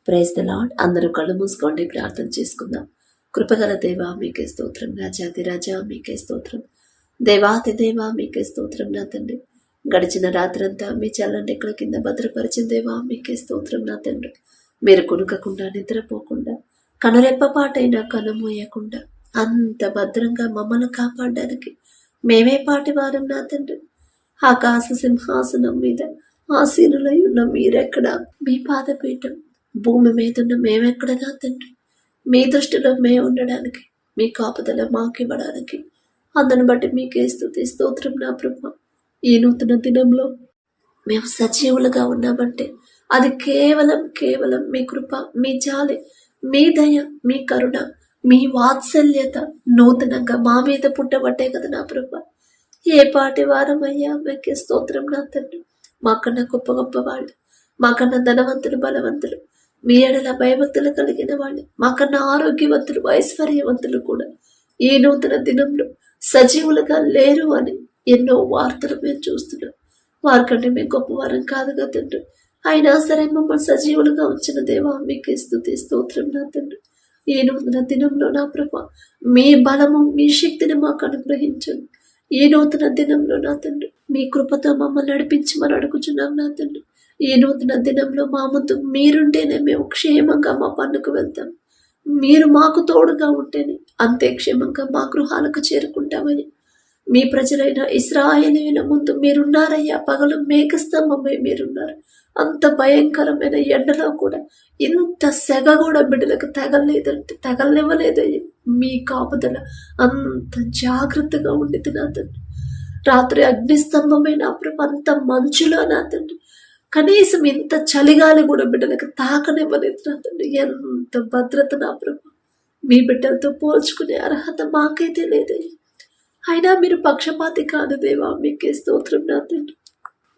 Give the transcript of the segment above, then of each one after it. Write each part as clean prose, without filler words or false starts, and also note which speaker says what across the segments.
Speaker 1: Praise the lord. అందరూ కళ్ళు మూసుకోండి, ప్రార్థన చేసుకుందాం. కృపగల దేవా మీకే స్తోత్రం, రాజాది రాజా మీకే స్తోత్రం, దేవాతి దేవా మీకే స్తోత్రం. నా తండ్రి, గడిచిన రాత్రంతా మీ చల్లని రెక్కల కింద భద్రపరిచిన దేవా మీకే స్తోత్రం. నా తండ్రి, మీరు కొనుకకుండా నిద్రపోకుండా కనురెప్పపాటైనా కనుమూయకుండా అంత భద్రంగా మమ్మల్ని కాపాడడానికి మేమే పాటి వారం. నా తండ్రి, ఆకాశ సింహాసనం మీద ఆసీనులై ఉన్న మీరెక్కడ, మీ పాదపీఠం భూమి మీద ఉన్న మేమెక్కడ. నా తండ్రి, మీ దృష్టిలో మేము ఉండడానికి, మీ కాపుదల మాకు ఇవ్వడానికి అందును బట్టి మీకే స్తుతి స్తోత్రం. నా ప్రభు, ఈ నూతన దినంలో మేము సజీవులుగా ఉన్నామంటే అది కేవలం కేవలం మీ కృప, మీ జాలి, మీ దయ, మీ కరుణ, మీ వాత్సల్యత నూతనంగా మా మీద పుట్టబట్టే కదా నా ప్రభు. ఏ పాటి వారమయ్యా మీకే స్తోత్రం. నా తండ్రి, మాకన్నా గొప్ప గొప్ప వాళ్ళు, మాకన్నా ధనవంతులు, బలవంతులు, మీ ఎడల భయభక్తులు కలిగిన వాళ్ళు, మాకన్నా ఆరోగ్యవంతులు, ఐశ్వర్యవంతులు కూడా ఈ నూతన దినంలో సజీవులుగా లేరు అని ఎన్నో వార్తలు మేము చూస్తున్నాం. వారికంటే మేము గొప్పవారం కాదు కదా తండ్రి, అయినా సరే మమ్మల్ని సజీవులుగా ఉంచిన దేవా మీకే స్తుతి స్తోత్రం. నా తండ్రి, ఈ నూతన దినంలో నా ప్రభా మీ బలము, మీ శక్తిని మాకు అనుగ్రహించండి. ఈ నూతన దినంలో నా తండ్రి మీ కృపతో మమ్మల్ని నడిపించమని అడుగుచున్నాం. నా తండ్రి, ఈ నూతన దినంలో మా ముందు మీరుంటేనే మేము క్షేమంగా మా పనులకు వెళ్తాం. మీరు మాకు తోడుగా ఉంటేనే అంతే క్షేమంగా మా గృహాలకు చేరుకుంటామని మీ ప్రజలైన ఇశ్రాయేలీయుల ముందు మీరున్నారయ్యా. పగలు మేఘస్తంభమై మీరున్నారు. అంత భయంకరమైన ఎండలో కూడా ఇంత సెగ కూడా బిడ్డలకు తగలలేదంటే తగలనివ్వలేదయ్యా. మీ కాపుదల అంత జాగ్రత్తగా ఉండితే నా తండ్రి, రాత్రి అగ్నిస్తంభమైన అప్పుడు అంత మంచులో నా తండ్రి కనీసం ఇంత చలిగాలి కూడా బిడ్డలకు తాకనివ్వలేదు నా తండ్రి. ఎంత భద్రత నా ప్రభు, మీ బిడ్డలతో పోల్చుకునే అర్హత మాకైతే లేదయ్యా. అయినా మీరు పక్షపాతి కాదు దేవా మీకే స్తోత్రం. నా తండ్రి,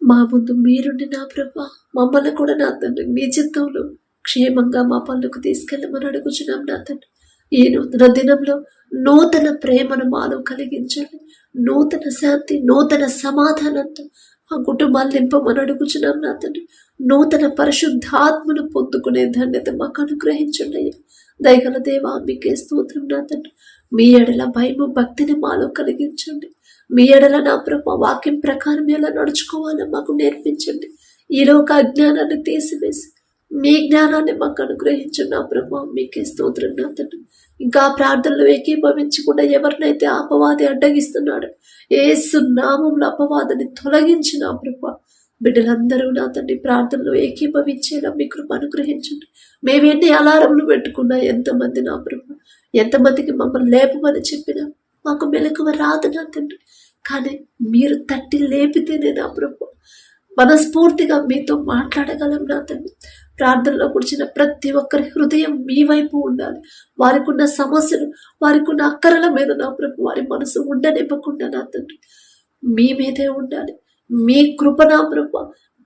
Speaker 1: మా ముందు మీరుండి నా ప్రభా మమ్మల్ని కూడా నా తండ్రి మీ చిత్తంలో క్షేమంగా మా పనులకు తీసుకెళ్ళమని అడుగుచున్నాం. నా తండ్రి, ఈ నూతన దినంలో నూతన ప్రేమను మాలో కలిగించండి. నూతన శాంతి, నూతన సమాధానంతో ఆ కుటుంబాలు నింపమని అడుగుచున్నాం. నా తండ్రి, నూతన పరిశుద్ధాత్మను పొందుకునే ధన్యత మాకు అనుగ్రహించండి అయ్యా. దయగల దేవా మీకే స్తోత్రం. నా తండ్రి, మీ ఎడల భయము, భక్తిని మాలో కలిగించండి. మీ ఎడల నా ప్రభు వాక్యం ప్రకారం ఎలా నడుచుకోవాలో మాకు నేర్పించండి. ఈ లోక అజ్ఞానాన్ని తీసివేసి మీ జ్ఞానాన్ని మాకు అనుగ్రహించండి. నా ప్రభు మీకే స్తోత్రం. నా తండ్రి, ఇంకా ప్రార్థనలు ఏకీభవించకుండా ఎవరినైతే అపవాది అడ్డగిస్తున్నాడు, యేసు నామములో అపవాదిని తొలగించిన ప్రభు బిడ్డలందరూ నా తండ్రి ప్రార్థనలో ఏకీభవించేలా మీ కృప అనుగ్రహించండి. మేము ఎన్ని అలారంలు పెట్టుకున్నా, ఎంతమంది నా ప్రభు ఎంతమందికి మమ్మల్ని లేపమని చెప్పినా మాకు మెలకువ రాదు నా తండ్రి. కానీ మీరు తట్టి లేపితేనే నా ప్రభు మనస్ఫూర్తిగా మీతో మాట్లాడగలం. నా తండ్రి, ప్రార్థనలో కూర్చున్న ప్రతి ఒక్కరి హృదయం మీ వైపు ఉండాలి. వారికి ఉన్న సమస్యలు, వారికి ఉన్న అక్కరల మీద నా ప్రభు వారి మనసు ఉండనివ్వకుండా నా తండ్రి మీ మీదే ఉండాలి. మీ కృప నా ప్రభు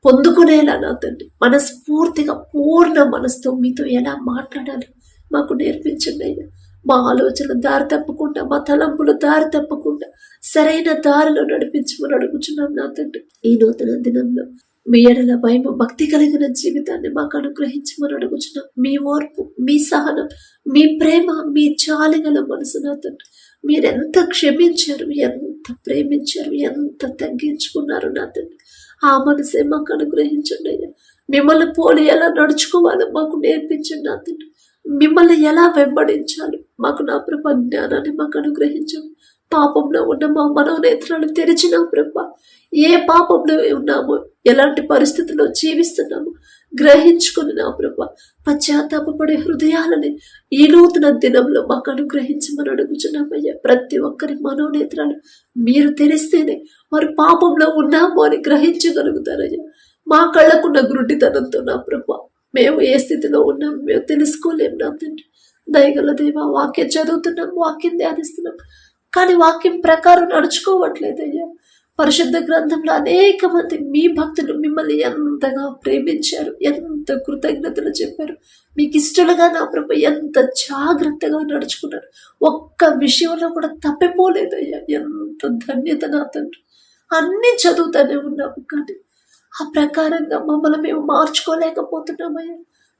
Speaker 1: పొందుకునేలా నా తండ్రి మనస్ఫూర్తిగా పూర్ణ మనసుతో మీతో ఎలా మాట్లాడాలి మాకు నేర్పించండి అయ్యా. మా ఆలోచన దారి తప్పకుండా, మా తలంపులు దారి తప్పకుండా సరైన దారిలో నడిపించమని అడుగుచున్నాం. నా తండ్రి, ఈ నూతన దినంలో మీ ఎడల భయము, భక్తి కలిగిన జీవితాన్ని మాకు అనుగ్రహించమని అడుగుచున్నాం. మీ ఓర్పు, మీ సహనం, మీ ప్రేమ, మీ జాలి గల మనసు నా తండ్రి మీరెంత క్షమించారు, ఎంత ప్రేమించారు, ఎంత తగ్గించుకున్నారు నా తండ్రి. ఆ మనసే మాకు అనుగ్రహించండి అయ్యా. మిమ్మల్ని పోలి ఎలా నడుచుకోవాలో మాకు నేర్పించండి నా తండ్రి. మిమ్మల్ని ఎలా వెంబడించాలి మాకు నా ప్రభ జ్ఞానాన్ని మాకు అనుగ్రహించండి. పాపంలో ఉన్న మా మనోనేత్రాలు తెరిచిన ప్రభ, ఏ పాపంలో ఉన్నామో, ఎలాంటి పరిస్థితుల్లో జీవిస్తున్నామో గ్రహించుకుని నా ప్రభ పశ్చాత్తాపపడే హృదయాలని ఈ నూతన దినంలో మాకు అనుగ్రహించమని అడుగుచున్నామయ్యా. ప్రతి ఒక్కరి మనోనేత్రాలు మీరు తెరిస్తేనే వారు పాపంలో ఉన్నామో అని గ్రహించగలుగుతారయ్యా. మా కళ్ళకున్న గురుడితనంతో నా ప్రభ మేము ఏ స్థితిలో ఉన్నాం మేము తెలుసుకోలేము నా తండ్రి. దయగల దేవా, వాక్యం చదువుతున్నాం, వాక్యం ధ్యానిస్తున్నాం, కానీ వాక్యం ప్రకారం నడుచుకోవట్లేదయ్యా. పరిశుద్ధ గ్రంథంలో అనేక మంది మీ భక్తులు మిమ్మల్ని ఎంతగా ప్రేమించారు, ఎంత కృతజ్ఞతలు చెప్పారు, మీకు ఇష్టలుగా నా ప్రభు ఎంత జాగ్రత్తగా నడుచుకున్నారు. ఒక్క విషయంలో కూడా తప్పిపోలేదయ్యా. ఎంత ధన్యత నా తండ్రి. అన్నీ చదువుతూనే ఉన్నాము, కానీ ఆ ప్రకారంగా మమ్మల్ని మేము మార్చుకోలేకపోతున్నామయ్యా.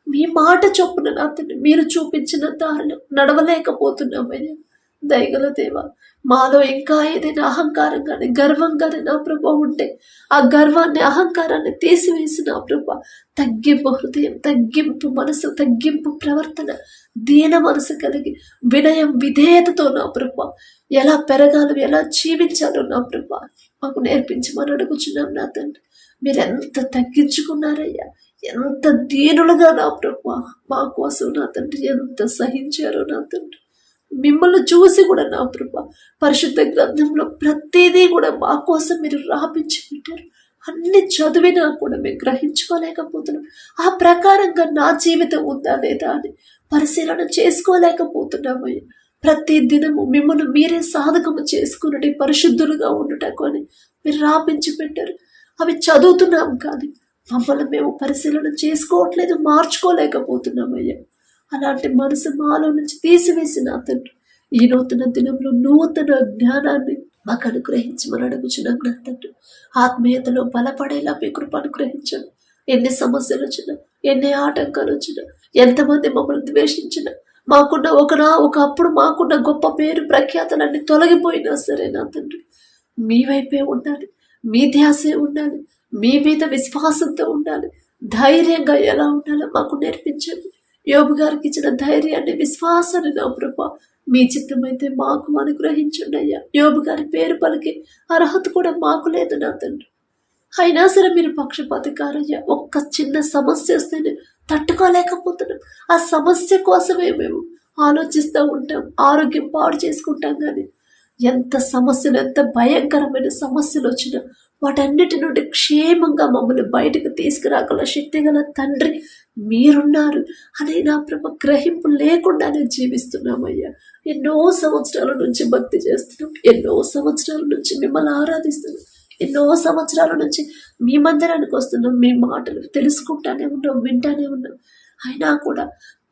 Speaker 1: మీ మాట చొప్పున నా తండ్రి మీరు చూపించిన దారిలో నడవలేకపోతున్నామయ్యా. దయగల దేవ, మాలో ఇంకా ఏదైనా అహంకారం కానీ గర్వం కానీ నా ప్రభా ఉంటే ఆ గర్వాన్ని అహంకారాన్ని తీసివేసి నా ప్రభా తగ్గింపు హృదయం, తగ్గింపు మనసు, తగ్గింపు ప్రవర్తన, దీన మనసు కలిగి వినయం విధేయతతో నా ప్రభా ఎలా పెరగాలో ఎలా జీవించాలో నా ప్రభా మాకు నేర్పించమని అడుగుచున్నాం నా తండ్రి. మీరు ఎంత తగ్గించుకున్నారయ్యా, ఎంత దీనులుగా నా ప్రభా మా కోసం నా తండ్రి ఎంత సహించారో నా తండ్రి. మిమ్మల్ని చూసి కూడా నా ప్రభా పరిశుద్ధ గ్రంథంలో ప్రతిదీ కూడా మా కోసం మీరు రాపించి పెట్టారు. అన్ని చదివినా కూడా మేము గ్రహించుకోలేకపోతున్నాం. ఆ ప్రకారంగా నా జీవితం ఉందా లేదా అని పరిశీలన చేసుకోలేకపోతున్నామయ్యా. ప్రతి దినము మిమ్మల్ని మీరే సాధకము చేసుకున్నట్టు పరిశుద్ధులుగా ఉండటకు అని మీరు రాపించి పెట్టారు. అవి చదువుతున్నాం కానీ మమ్మల్ని మేము పరిశీలన చేసుకోవట్లేదు, మార్చుకోలేకపోతున్నామయ్యా. అలాంటి మనసు మాలో నుంచి తీసివేసిన తండ్రి ఈ నూతన దినంలో నూతన జ్ఞానాన్ని మాకు అనుగ్రహించమని అడుగుచున్నాం నా తండ్రి. ఆత్మీయతలో బలపడేలా మీ కృప అనుగ్రహించండి. ఎన్ని సమస్యలు వచ్చినా, ఎన్ని ఆటంకాలు వచ్చినా, ఎంతమంది మమ్మల్ని ద్వేషించినా, మాకున్న ఒకప్పుడు మాకున్న గొప్ప పేరు ప్రఖ్యాతలన్నీ తొలగిపోయినా సరే నా తండ్రి మీ వైపే ఉండాలి, మీ ధ్యాసే ఉండాలి, మీ మీద విశ్వాసంతో ఉండాలి. ధైర్యంగా ఎలా ఉండాలో మాకు నేర్పించండి. యోబు గారికి ఇచ్చిన ధైర్యాన్ని, విశ్వాసాన్ని నా ప్రభా మీ చిత్తమైతే మాకు అనుగ్రహించండి అయ్యా. యోబు గారి పేరు పలికి అర్హత కూడా మాకు లేదు నా తండ్రి. అయినా సరే మీరు పక్షపాతి కారయ్యా. ఒక్క చిన్న సమస్య వస్తేనే తట్టుకోలేకపోతున్నాం. ఆ సమస్య కోసమే మేము ఆలోచిస్తూ ఉంటాం, ఆరోగ్యం పాడు చేసుకుంటాం. కానీ ఎంత సమస్యలు, ఎంత భయంకరమైన సమస్యలు వచ్చినా వాటన్నిటి నుండి క్షేమంగా మమ్మల్ని బయటకు తీసుకురాగల శక్తి గల తండ్రి మీరున్నారు అనే నా ప్రభ గ్రహింపు లేకుండానే జీవిస్తున్నామయ్యా. ఎన్నో సంవత్సరాల నుంచి భక్తి చేస్తున్నాం, ఎన్నో సంవత్సరాల నుంచి మిమ్మల్ని ఆరాధిస్తున్నాం, ఎన్నో సంవత్సరాల నుంచి మీ మందిరానికి వస్తున్నాం, మీ మాటలు తెలుసుకుంటానే ఉన్నాం, వింటానే ఉన్నాం. అయినా కూడా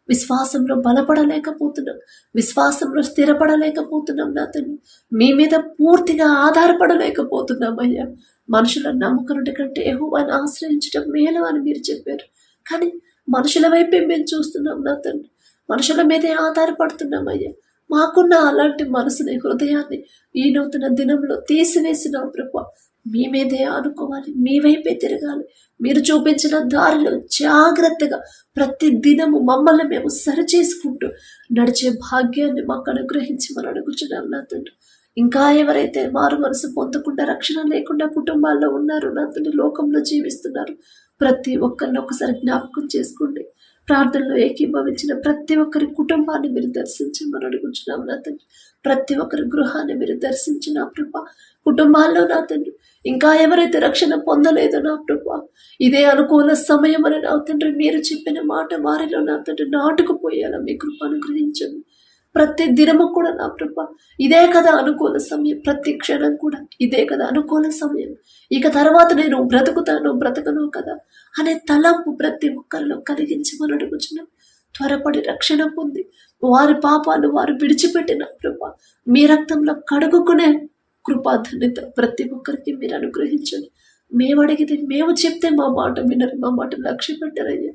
Speaker 1: విశ్వాసంలో బలపడలేకపోతున్నాం, విశ్వాసంలో స్థిరపడలేకపోతున్నాం నా తండ్రి. మీ మీద పూర్తిగా ఆధారపడలేకపోతున్నాం అయ్యా. మనుషులను నమ్ముకున్నట్టు కంటే యెహోవాను ఆశ్రయించడం మేలు అని మీరు చెప్పారు. కానీ మనుషుల వైపే మేము చూస్తున్నాం నా తండ్రి, మనుషుల మీదే ఆధారపడుతున్నాం అయ్యా. మాకున్న అలాంటి మనసుని, హృదయాన్ని ఈ నూతన దినంలో తీసివేసిన ప్రభా మీ మీదే ఆనుకోవాలి, మీ వైపే తిరగాలి. మీరు చూపించిన దారిలో జాగ్రత్తగా ప్రతి దినము మమ్మల్ని మేము సరిచేసుకుంటూ నడిచే భాగ్యాన్ని మాకు అనుగ్రహించి మనం అడుగుచున్నాం నా తండ్రి. ఇంకా ఎవరైతే మారు మనసు పొందకుండా, రక్షణ లేకుండా కుటుంబాల్లో ఉన్నారు నా తండ్రి, లోకంలో జీవిస్తున్నారు, ప్రతి ఒక్కరిని ఒకసారి జ్ఞాపకం చేసుకోండి. ప్రార్థనలో ఏకీభవించిన ప్రతి ఒక్కరి కుటుంబాన్ని మీరు దర్శించమని అడుగుచున్నాం నా తండ్రి. ప్రతి ఒక్కరి గృహాన్ని మీరు దర్శించిన ప్రభా, కుటుంబాల్లో నా తండ్రి ఇంకా ఎవరైతే రక్షణ పొందలేదో నా ప్రభా, ఇదే అనుకూల సమయం అని నా తండ్రి మీరు చెప్పిన మాట వారిలో నా తండ్రి నాటుకుపోయేలా మీ కృప అనుగ్రహించండి. ప్రతి దినము కూడా నా ప్రభా ఇదే కదా అనుకూల సమయం, ప్రతి క్షణం కూడా ఇదే కదా అనుకూల సమయం, ఇక తర్వాత నేను బ్రతకను కదా అనే తలంపు ప్రతి ఒక్కరిలో కలిగించమని అడుగుచున్నాం. త్వరపడి రక్షణ పొంది వారి పాపాలు వారు విడిచిపెట్టిన ప్రభా మీ రక్తంలో కడుగుకునే కృపాధన్యత ప్రతి ఒక్కరికి మీరు అనుగ్రహించండి. మేము అడిగితే, మేము చెప్తే మా మాట వినరు, మా మాట లక్ష్య పెట్టరయ్యా.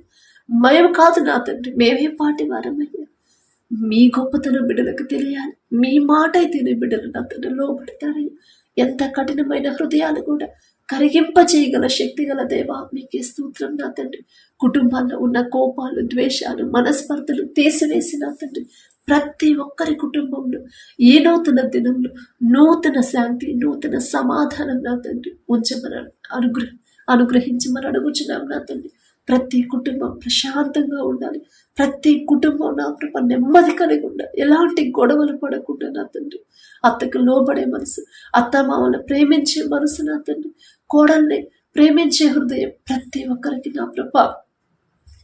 Speaker 1: మేము కాదు నా తండ్రి, మేమే పాటి వారమయ్యా. మీ గొప్పతనం బిడ్డలకు తెలియాలి, మీ మాట అయితేనే బిడ్డలు నా తండ్రి లోబడతారయ్యా. ఎంత కఠినమైన హృదయాలు కూడా కరిగింపచేయగల శక్తి గల దేవా మీకే స్తోత్రం నా తండ్రి. కుటుంబాల్లో ఉన్న కోపాలు, ద్వేషాలు, మనస్పర్ధలు తీసివేసి నా తండ్రి ప్రతి ఒక్కరి కుటుంబంలో ఈ నూతన దినంలో నూతన శాంతి, నూతన సమాధానం నా తండ్రి ఉంచమని అనుగ్రహించమని అడుగుచున్నాం నా తండ్రి. ప్రతి కుటుంబం ప్రశాంతంగా ఉండాలి, ప్రతి కుటుంబం నా ప్రభ నెమ్మది కలిగి ఉండాలి, ఎలాంటి గొడవలు పడకుండా నా తండ్రి. అత్తకు లోబడే మనసు, అత్త మామల్ని ప్రేమించే మనసు నా తండ్రి, కోడల్ని ప్రేమించే హృదయం ప్రతి ఒక్కరికి నా ప్రభ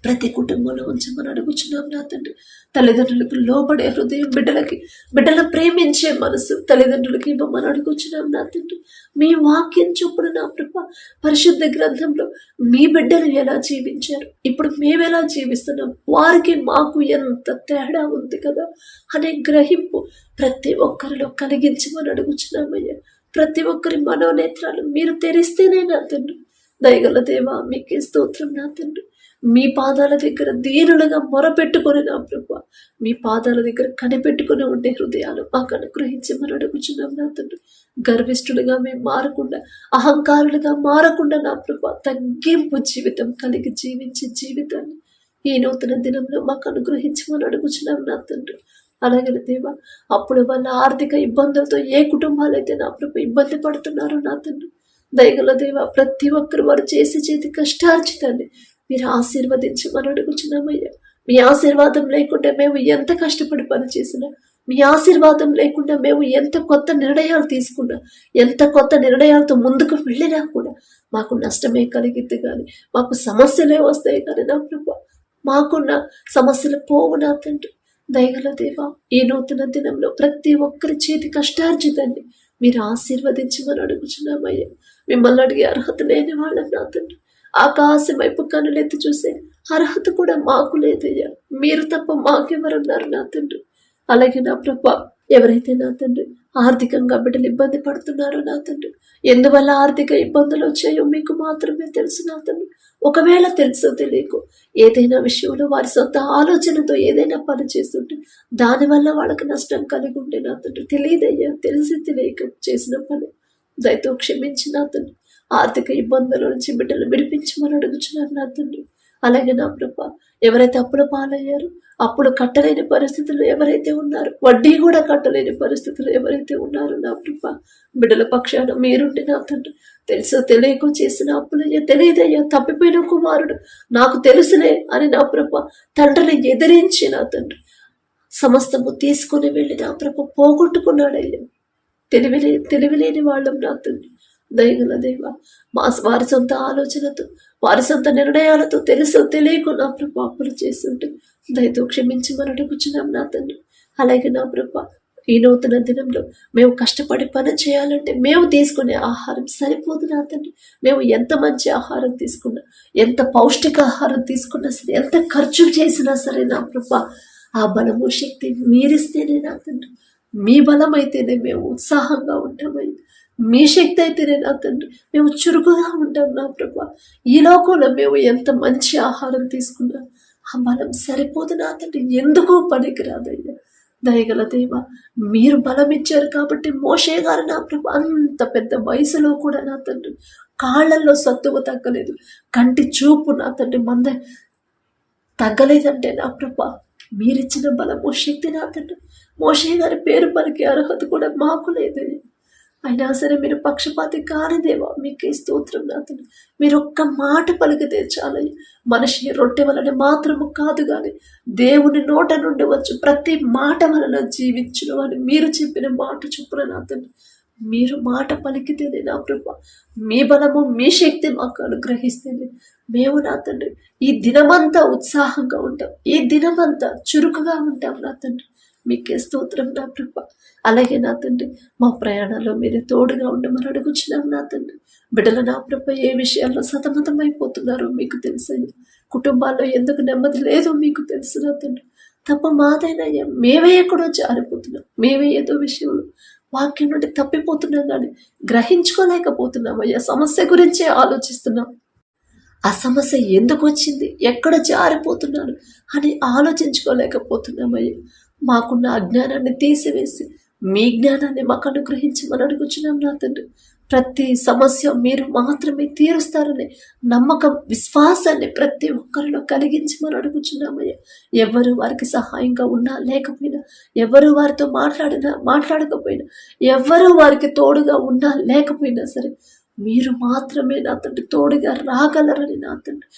Speaker 1: ప్రతి కుటుంబంలో ఉంచమని అడుగుచున్నాం నా తండ్రి. తల్లిదండ్రులకు లోబడే హృదయం, బిడ్డలను ప్రేమించే మనసు తల్లిదండ్రులకి ఇవ్వమని అడుగుచున్నాం నా తండ్రి. మీ వాక్యం చొప్పున నా ప్రభ పరిశుద్ధ గ్రంథంలో మీ బిడ్డలు ఎలా జీవించారు, ఇప్పుడు మేమెలా జీవిస్తున్నాం, వారికి మాకు ఎంత తేడా ఉంది కదా అనే గ్రహింపు ప్రతి ఒక్కరిలో కలిగించమని అడుగుచున్నామయ్యా. ప్రతి ఒక్కరి మనోనేత్రాలు మీరు తెరిస్తేనే నా తండ్రి. దయగల దేవా మీకే స్తోత్రం నా తండ్రి. మీ పాదాల దగ్గర దీనులుగా మొరపెట్టుకొని నా ప్రభు, మీ పాదాల దగ్గర కనిపెట్టుకుని ఉండే హృదయాలు మాకు అనుగ్రహించమని అడుగుచున్నాం నా తండ్రి. గర్విష్ఠులుగా మేము మారకుండా, అహంకారులుగా మారకుండా నా ప్రభు, తగ్గింపు జీవితం కలిగి జీవించే జీవితాన్ని ఈ నూతన దినంలో మాకు అనుగ్రహించమని అడుగుచున్నాం నా తండ్రి. అలాగే దేవా, అప్పుడు వాళ్ళ ఆర్థిక ఇబ్బందులతో ఏ కుటుంబాలైతే నా ప్రభు ఇబ్బంది పడుతున్నారో నా తండ్రి, దయగల దేవ, ప్రతి ఒక్కరు వారు చేతి కష్టార్జితాన్ని మీరు ఆశీర్వదించమని అడుగుచున్నామయ్యా. మీ ఆశీర్వాదం లేకుండా మేము ఎంత కష్టపడి పని చేసినా, మీ ఆశీర్వాదం లేకుండా మేము ఎంత కొత్త నిర్ణయాలు తీసుకున్నా, ఎంత కొత్త నిర్ణయాలతో ముందుకు వెళ్ళినా కూడా మాకు నష్టమే కలిగిద్ది కానీ, మాకు సమస్యలే వస్తాయి కానీ నా ప్రభు, మాకున్న సమస్యలు పోవు నా తండ్రి. దయగల దేవా, ఈ నూతన దినంలో ప్రతి ఒక్కరి చేతి కష్టార్జితాన్ని మీరు ఆశీర్వదించమని అడుగుచున్నామయ్యా. మిమ్మల్ని అడిగే అర్హత లేని వాళ్ళం నా తండ్రి. ఆకాశం వైపు కనులెత్తి చూసే అర్హత కూడా మాకు లేదయ్యా. మీరు తప్ప మాకెవరున్నారు నా తండ్రి. అలాగే నా ప్రభా, ఎవరైతే నా తండ్రి ఆర్థికంగా బిడ్డలు ఇబ్బంది పడుతున్నారో నా తండ్రి, ఎందువల్ల ఆర్థిక ఇబ్బందులు వచ్చాయో మీకు మాత్రమే తెలుసు నా తండ్రి. ఒకవేళ తెలుసో తెలియకు ఏదైనా విషయంలో వారి సొంత ఆలోచనతో ఏదైనా పని చేస్తుంటే దానివల్ల వాళ్ళకి నష్టం కలిగి ఉంటే నా తండ్రి, తెలియదయ్యా, తెలిసి తెలియక చేసిన పని దయతో క్షమించి నా తండ్రి. ఆర్థిక ఇబ్బందుల నుంచి బిడ్డలు విడిపించమని అడుగుచున్నారు నా తండ్రి. అలాగే నా ప్రభా, ఎవరైతే అప్పుల పాలయ్యారో, అప్పుడు కట్టలేని పరిస్థితులు ఎవరైతే ఉన్నారో, వడ్డీ కూడా కట్టలేని పరిస్థితులు ఎవరైతే ఉన్నారో నా ప్రభా, బిడ్డల పక్షాన మీరుంటే నా తండ్రి, తెలుసో తెలియకో చేసిన అప్పులయ్యా, తెలియదయ్యా, తప్పిపోయిన కుమారుడు నాకు తెలుసులే అని నా ప్రభా తండ్రిని ఎదిరించి నా తండ్రి సమస్తము తీసుకుని వెళ్ళి నా ప్రభా పోగొట్టుకున్నాడయ్యా. తెలివిలేని వాళ్ళం నా తండ్రి. దయగల దేవ, వారి సొంత ఆలోచనతో, వారి సొంత నిర్ణయాలతో తెలుసో తెలియకు నా ప్రభు అప్పులు చేస్తుంటే దయతో క్షమించమని అడుగుచున్నాం నా తండ్రి. అలాగే నా ప్రభు, ఈ నూతన దినంలో మేము కష్టపడి పని చేయాలంటే మేము తీసుకునే ఆహారం సరిపోదు నా తండ్రి. మేము ఎంత మంచి ఆహారం తీసుకున్నా, ఎంత పౌష్టిక ఆహారం తీసుకున్నా సరే, ఎంత ఖర్చు చేసినా సరే నా ప్రభు, ఆ బలము శక్తి మీరిస్తేనే నా తండ్రి. మీ బలం అయితేనే మేము ఉత్సాహంగా ఉంటామయ్యా. మీ శక్తి అయితేనే నా తండ్రి మేము చురుకుగా ఉంటాం నా ప్రభా. ఈ లోకంలో మేము ఎంత మంచి ఆహారం తీసుకున్నా ఆ బలం సరిపోదు నా తండ్రి, ఎందుకో పనికిరాదయ్యా. దయగల దేవ, మీరు బలం ఇచ్చారు కాబట్టి మోషే గారు నా ప్రభు అంత పెద్ద వయసులో కూడా నా తండ్రి కాళ్ళల్లో సత్తువ తగ్గలేదు, కంటి చూపు నా తండ్రి మంద తగ్గలేదంటే నా ప్రభా మీరిచ్చిన బలము శక్తి నా తండ్రి. మోషే గారి పేరు పలికే అర్హత కూడా మాకు లేదయ్యా. అయినా సరే మీరు పక్షపాతి కాని దేవా, మీకే స్తోత్రం నా తండ్రి. మీరు ఒక్క మాట పలికితే చాలయ్య. మనిషి రొట్టె వలన మాత్రము కాదు కానీ దేవుని నోట నుండి వచ్చు ప్రతి మాట వలన జీవించును అని మీరు చెప్పిన మాట చొప్పున నా తండ్రి, మీరు మాట పలికితేనే నా ప్రభా మీ బలము మీ శక్తి మాకు అనుగ్రహిస్తేనే మేము నా తండ్రి ఈ దినమంతా ఉత్సాహంగా ఉంటాం, ఈ దినమంతా చురుకుగా ఉంటాం నా తండ్రి. మీకే స్తోత్రం నా ప్రభా. అలాగే నా తండ్రి, మా ప్రయాణాల్లో మీరు తోడుగా ఉండమని అడుగుచున్నాం నా తండ్రి. బిడ్డల నా ప్రభ ఏ విషయాల్లో సతమతం అయిపోతున్నారో మీకు తెలుసయ్యా. కుటుంబాల్లో ఎందుకు నెమ్మది లేదో మీకు తెలుసు నా తండ్రి. తప్ప మాదైనయ్యా, మేమే ఎక్కడో జారిపోతున్నాం, మేమే ఏదో విషయంలో వాక్యం నుండి తప్పిపోతున్నాం కానీ గ్రహించుకోలేకపోతున్నాం అయ్యా. సమస్య గురించే ఆలోచిస్తున్నాం, ఆ సమస్య ఎందుకు వచ్చింది, ఎక్కడ జారిపోతున్నాను అని ఆలోచించుకోలేకపోతున్నామయ్యా. మాకున్న అజ్ఞానాన్ని తీసివేసి మీ జ్ఞానాన్ని మాకు అనుగ్రహించమని అడుగుచున్నాం నా తండ్రి. ప్రతి సమస్య మీరు మాత్రమే తీరుస్తారనే నమ్మకం, విశ్వాసాన్ని ప్రతి ఒక్కరిలో కలిగించమని అడుగుచున్నామయ్యా. ఎవరు వారికి సహాయంగా ఉన్నా లేకపోయినా, ఎవరు వారితో మాట్లాడకపోయినా, ఎవరు వారికి తోడుగా ఉన్నా లేకపోయినా సరే మీరు మాత్రమే నా తండ్రి తోడుగా రాగలరని నా తండ్రి,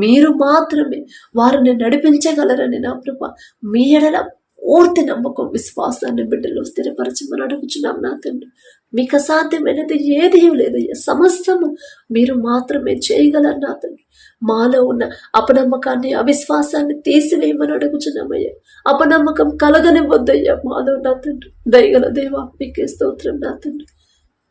Speaker 1: మీరు మాత్రమే వారిని నడిపించగలరని నా ప్రభా మీ ఎడల పూర్తి నమ్మకం, విశ్వాసాన్ని బిడ్డలో స్థిరపరచమని అడుగుచున్నాం నా తండ్రి. మీకు అసాధ్యమైనది ఏదీ లేదయ్యా. సమస్తము మీరు మాత్రమే చేయగలరు నా తండ్రి. మాలో ఉన్న అపనమ్మకాన్ని, అవిశ్వాసాన్ని తీసివేయమని అడుగుచున్నామయ్యా. అపనమ్మకం కలగనివ్వద్దయ్యా మాలో నా తండ్రి. దయగల దేవా, మీకే స్తోత్రం నా తండ్రి.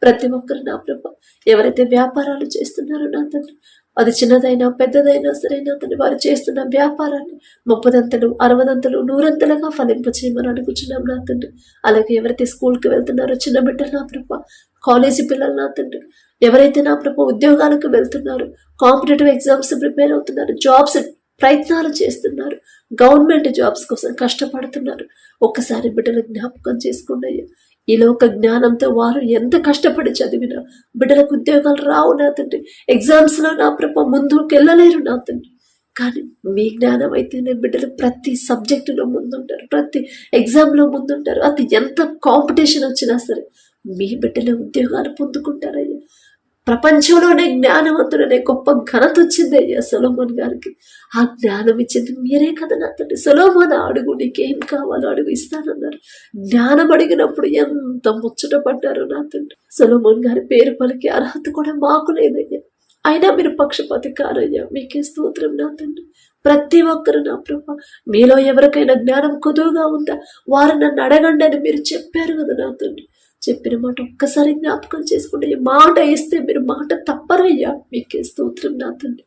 Speaker 1: ప్రతి ఒక్కరు నా ప్రభా ఎవరైతే వ్యాపారాలు చేస్తున్నారో నా తండ్రి, అది చిన్నదైనా పెద్దదైనా సరే నా తండ్రి, వారు చేస్తున్న వ్యాపారాన్ని 30ంతలు 60ంతలు 100ంతలుగా ఫలింపచేయమని అడుగుచున్నాం నా తండ్రి. అలాగే ఎవరైతే స్కూల్కి వెళ్తున్నారో చిన్న బిడ్డలు నా ప్రభా, కాలేజీ పిల్లలు నా తండ్రి, ఎవరైతే నా ప్రభా ఉద్యోగాలకు వెళ్తున్నారో, కాంపిటేటివ్ ఎగ్జామ్స్ ప్రిపేర్ అవుతున్నారు, జాబ్స్ ప్రయత్నాలు చేస్తున్నారు, గవర్నమెంట్ జాబ్స్ కోసం కష్టపడుతున్నారు. ఒక్కసారి బిడ్డలు జ్ఞాపకం చేసుకోండి అయ్యా. ఈ లోక జ్ఞానంతో వారు ఎంత కష్టపడి చదివినా బిడ్డలకు ఉద్యోగాలు రావు నా తండ్రి. ఎగ్జామ్స్ లో నా ప్రభ ముందుకు వెళ్ళలేరు నా తండ్రి. కానీ మీ జ్ఞానం అయితేనే బిడ్డలు ప్రతి సబ్జెక్టులో ముందుంటారు, ప్రతి ఎగ్జామ్లో ముందుంటారు. అది ఎంత కాంపిటీషన్ వచ్చినా సరే మీ బిడ్డల ఉద్యోగాలు పొందుకుంటారయ్యా. ప్రపంచంలోనే జ్ఞానవంతుడనే గొప్ప ఘనత వచ్చింది అయ్యా సొలొమోన్ గారికి. ఆ జ్ఞానం ఇచ్చింది మీరే కదా నా తండ్రి. సొలొమోన్ అడుగు, నీకేం కావాలో అడుగు ఇస్తానన్నారు. జ్ఞానం అడిగినప్పుడు ఎంత ముచ్చట పడ్డారో నా తండ్రి. సొలొమోన్ గారి పేరు పలికే అర్హత కూడా మాకు లేదయ్యా. అయినా మీరు పక్షపాతి కారయ్యా. మీకే స్తోత్రం నా తండ్రి. ప్రతి ఒక్కరు నా ప్రభ, మీలో ఎవరికైనా జ్ఞానం కొదువుగా ఉందా వారు నన్ను అడగండి అని మీరు చెప్పారు కదా నా తండ్రి. చెప్పిన మాట ఒక్కసారి జ్ఞాపకం చేసుకుంటే, మాట ఇస్తే మీరు మాట తప్పరయ్యా. మీకే స్తోత్రం నా తండ్రి.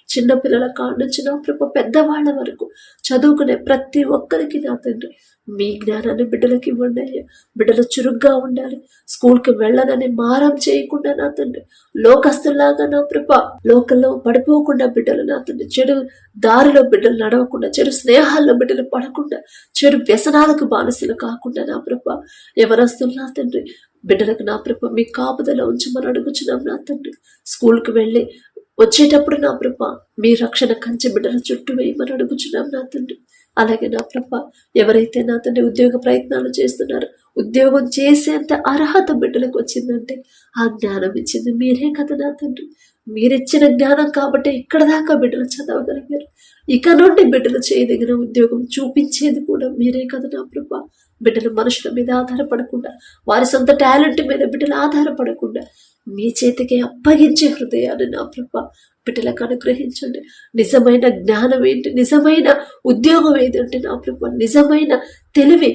Speaker 1: చిన్నపిల్లల కాడ నుంచి నా ప్రభ పెద్దవాళ్ళ వరకు చదువుకునే ప్రతి ఒక్కరికి నా తండ్రి మీ జ్ఞానాన్ని బిడ్డలకి ఇవ్వండి అయ్యా. బిడ్డలు చురుగ్గా ఉండాలి, స్కూల్కి వెళ్ళనని మారం చేయకుండా నా తండ్రి, లోకస్తుల్లాగా నా ప్రభ లోకల్లో పడిపోకుండా బిడ్డలు నా తండ్రి, చెడు దారిలో బిడ్డలు నడవకుండా, చెడు స్నేహాల్లో బిడ్డలు పడకుండా, చెడు వ్యసనాలకు బానిసలు కాకుండా నా ప్రభ ఎవరస్తులు నా తండ్రి బిడ్డలకు నా ప్రభ మీ కాపుదల ఉంచమని అడుగుచున్నాం నా తండ్రి. స్కూల్కి వెళ్ళి వచ్చేటప్పుడు నా ప్రభ మీ రక్షణ కంచె బిడ్డల చుట్టూ వేయమని అడుగుచున్నాం నా తండ్రి. అలాగే నా ప్రభ ఎవరైతే నా తండ్రి ఉద్యోగ ప్రయత్నాలు చేస్తున్నారో, ఉద్యోగం చేసేంత అర్హత బిడ్డలకు వచ్చిందంటే ఆ జ్ఞానం ఇచ్చింది మీరే కదా నా తండ్రి. మీరిచ్చిన జ్ఞానం కాబట్టి ఇక్కడ దాకా బిడ్డలు చదవగలిగారు. ఇక నుండి బిడ్డలు చేయదగిన ఉద్యోగం చూపించేది కూడా మీరే కదా నా ప్రభ. బిడ్డలు మనుషుల మీద ఆధారపడకుండా, వారి సొంత టాలెంట్ మీద బిడ్డలు ఆధారపడకుండా మీ చేతికి అప్పగించే హృదయాన్ని నా ప్రభ బిడ్డలకు అనుగ్రహించండి. నిజమైన జ్ఞానం ఏంటి, నిజమైన ఉద్యోగం ఏదంటే నా ప్రభ, నిజమైన తెలివి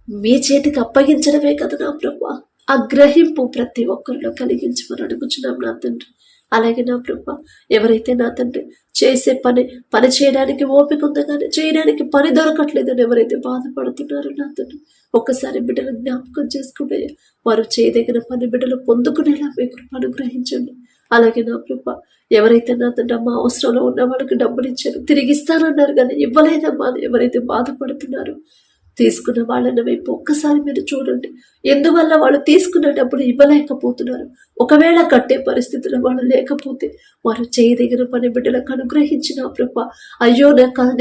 Speaker 1: మీ చేతికి అప్పగించడమే కదా నా ప్రభ. ఆ గ్రహింపు ప్రతి ఒక్కరిలో కలిగించమని అడుగుచున్నాం నా తండ్రి. అలాగే నా ప్రభ ఎవరైతే నా తండ్రి చేసే పని చేయడానికి ఓపిక ఉందో కానీ చేయడానికి పని దొరకట్లేదని ఎవరైతే బాధపడుతున్నారో నా తండ్రి ఒక్కసారి బిడ్డలు జ్ఞాపకం చేసుకుంటే వారు చేయదగిన పని బిడ్డలు పొందుకునేలా మీ కృప అనుగ్రహించండి. అలాగే నా ప్రభ ఎవరైతే నా తండ్రి అమ్మ అవసరంలో ఉన్న వాళ్ళకి డబ్బులు ఇచ్చారు, తిరిగి ఇస్తానన్నారు కానీ ఇవ్వలేదమ్మా అని ఎవరైతే బాధపడుతున్నారో తీసుకున్న వాళ్ళని వైపు ఒక్కసారి మీరు చూడండి. ఎందువల్ల వాళ్ళు తీసుకున్న డబ్బులు ఇవ్వలేకపోతున్నారు? ఒకవేళ కట్టే పరిస్థితుల్లో వాళ్ళు లేకపోతే వారు చేయదగిన పని బిడ్డలకు అనుగ్రహించిన ప్రభ, అయ్యో